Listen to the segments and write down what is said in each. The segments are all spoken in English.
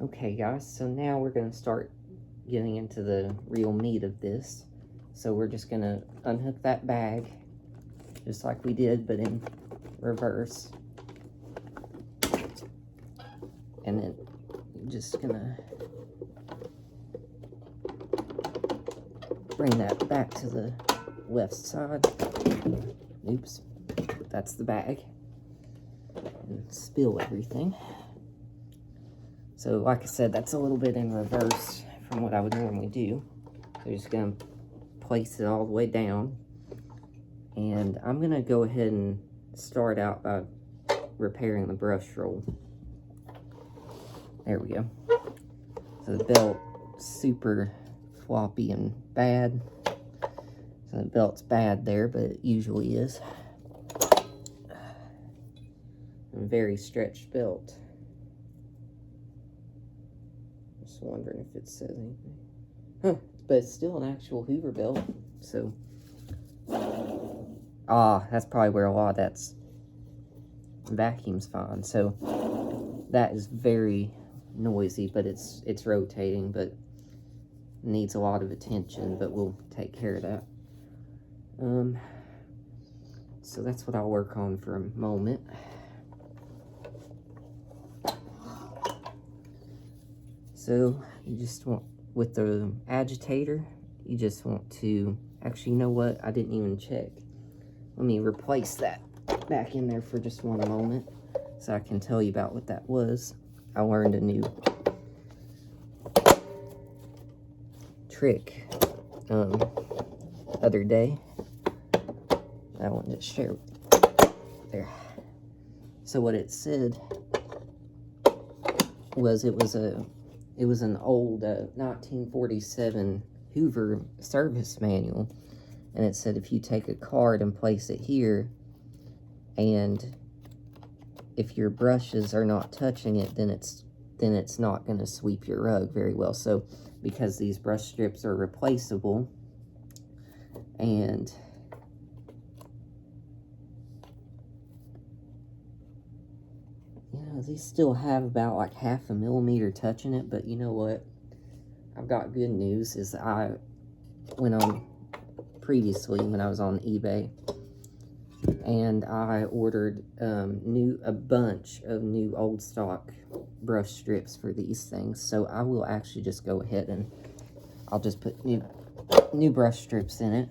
Okay guys, so now we're going to start getting into the real meat of this. So we're just going to unhook that bag, just like we did, but in reverse. And then you're just going to bring that back to the left side. Oops, that's the bag. And spill everything. So like I said, that's a little bit in reverse from what I would normally do. So I'm just going to place it all the way down. And I'm going to go ahead and start out by repairing the brush roll. There we go. So the belt super floppy and bad. So the belt's bad there, but it usually is. A very stretched belt. Just wondering if it says anything. Huh, but it's still an actual Hoover belt. So, that's probably where a lot of that's vacuum's fine. So that is very noisy, but it's rotating, but needs a lot of attention, but we'll take care of that. So that's what I'll work on for a moment. So you just want, with the agitator, you just want to, actually, you know what? I didn't even check. Let me replace that back in there for just one moment so I can tell you about what that was. I learned a new trick other day. I wanted to share there. So what it said was it was an old 1947 Hoover service manual, and it said if you take a card and place it here, and if your brushes are not touching it, then it's not going to sweep your rug very well. So because these brush strips are replaceable, and you know, these still have about like 1/2 millimeter touching it, but you know what? I've got good news. Is I went on previously when I was on eBay, and I ordered a bunch of new old stock brush strips for these things. So I will actually just go ahead and I'll just put new brush strips in it,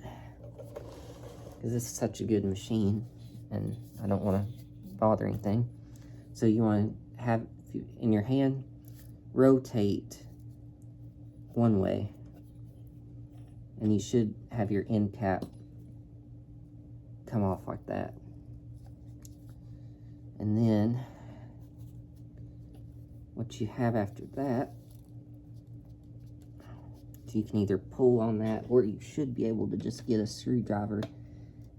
because this is such a good machine and I don't want to bother anything. So you want to have, in your hand, rotate one way, and you should have your end cap come off like that. And then what you have after that, you can either pull on that, or you should be able to just get a screwdriver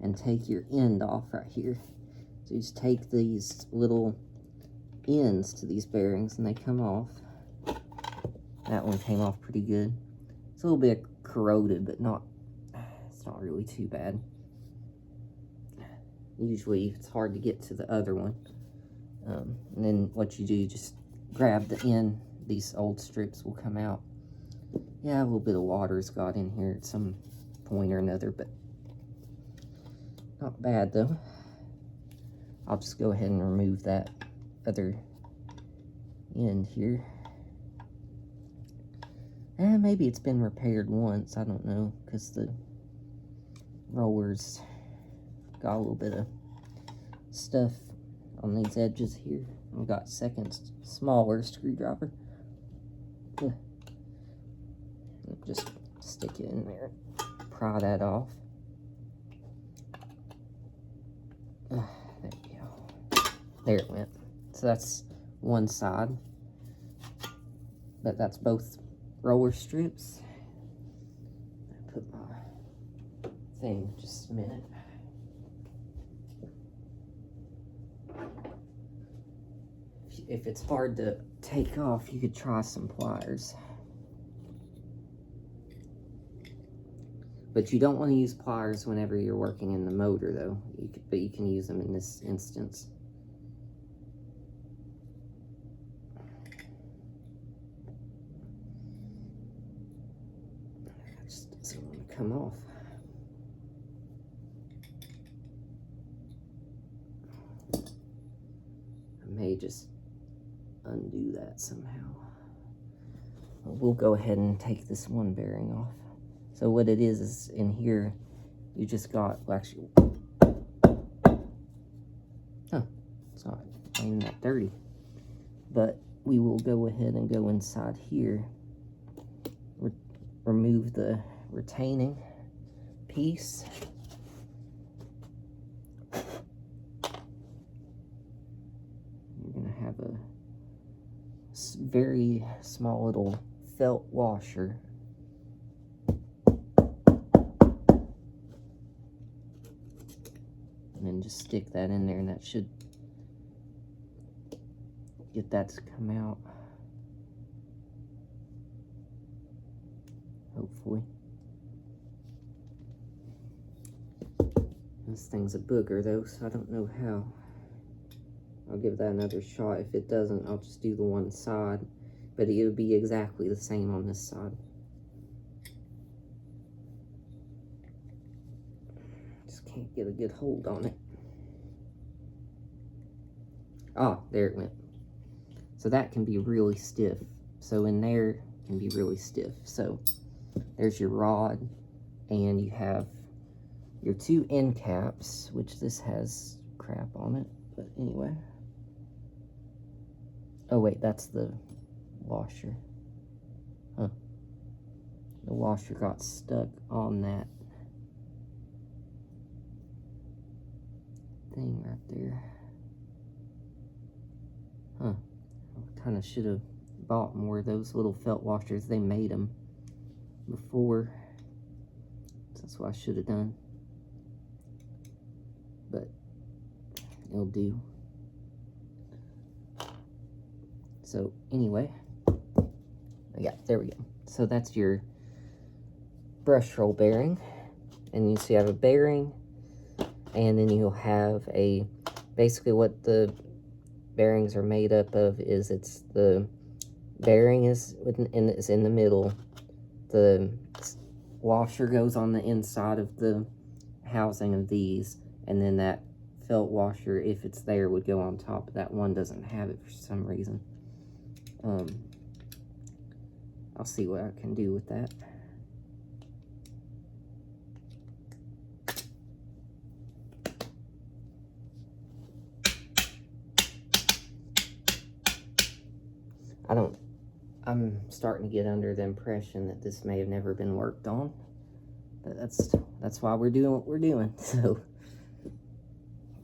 and take your end off right here. So you just take these little ends to these bearings and they come off. That one came off pretty good. It's a little bit corroded, but it's not really too bad. Usually it's hard to get to the other one. And then what you do, you just grab the end. These old strips will come out. Yeah, a little bit of water's got in here at some point or another, but not bad though. I'll just go ahead and remove that other end here. And maybe it's been repaired once, I don't know, because the rollers got a little bit of stuff on these edges here. I've got second smaller screwdriver. Just stick it in there, pry that off. There we go. There it went. So that's one side, but that's both roller strips. I'll put my thing just a minute. If it's hard to take off, you could try some pliers. But you don't want to use pliers whenever you're working in the motor, though. But you can use them in this instance. come off. I may just undo that somehow. We'll go ahead and take this one bearing off. So what it is in here, you just got, well, actually, it's not even that dirty. But we will go ahead and go inside here, remove the retaining piece. You're gonna have a very small little felt washer. And then just stick that in there, and that should get that to come out. Hopefully. This thing's a booger though, so I don't know how. I'll give that another shot. If it doesn't, I'll just do the one side. But it'll be exactly the same on this side. Just can't get a good hold on it. Ah, there it went. So that can be really stiff. So in there can be really stiff. So there's your rod, and you have your two end caps, which this has crap on it, but anyway. Oh wait, that's the washer. Huh. The washer got stuck on that thing right there. Huh. Kind of should have bought more of those little felt washers. They made them before. That's what I should have done. But it'll do. So anyway, yeah, there we go. So that's your brush roll bearing. And you see I have a bearing, and then you'll have a, basically what the bearings are made up of is, it's the bearing is in the middle, the washer goes on the inside of the housing of these, and then that felt washer, if it's there, would go on top. That one doesn't have it for some reason. I'll see what I can do with that. I'm starting to get under the impression that this may have never been worked on, but that's why we're doing what we're doing. So,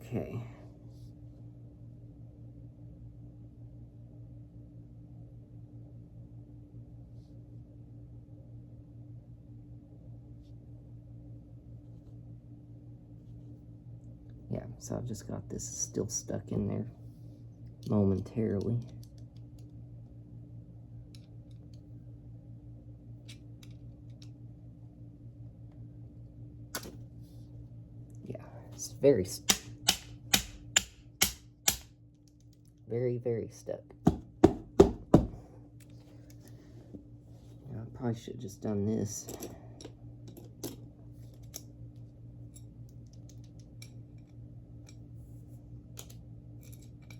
okay. Yeah, so I've just got this still stuck in there momentarily. It's very, very stuck. I probably should have just done this.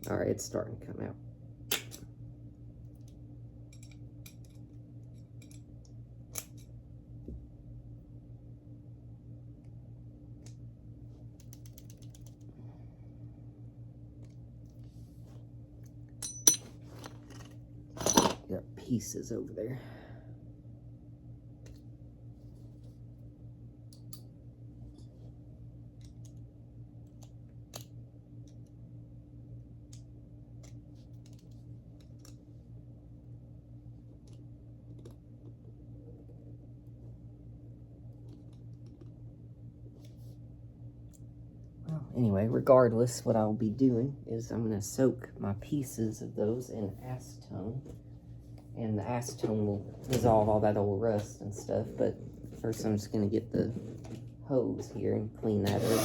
All right, it's starting to come out. Got pieces over there. Anyway, regardless, what I'll be doing is I'm going to soak my pieces of those in acetone. And the acetone will dissolve all that old rust and stuff. But first I'm just going to get the hose here and clean that up.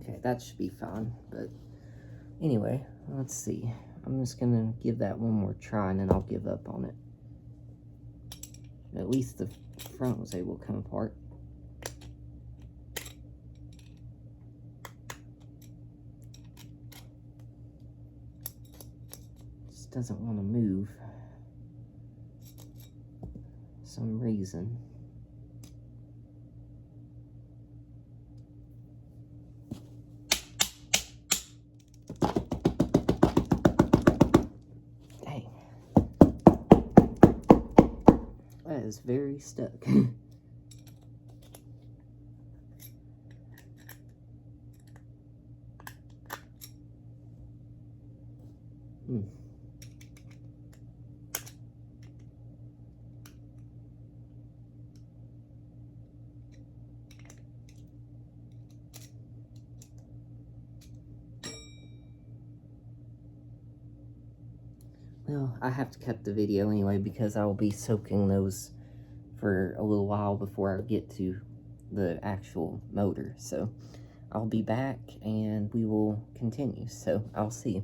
Okay, that should be fine, but anyway, let's see. I'm just gonna give that one more try and then I'll give up on it. At least the front was able to come apart. Just doesn't want to move for some reason. Dang. That is very stuck. Well, I have to cut the video anyway because I will be soaking those for a little while before I get to the actual motor. So I'll be back and we will continue. So I'll see you.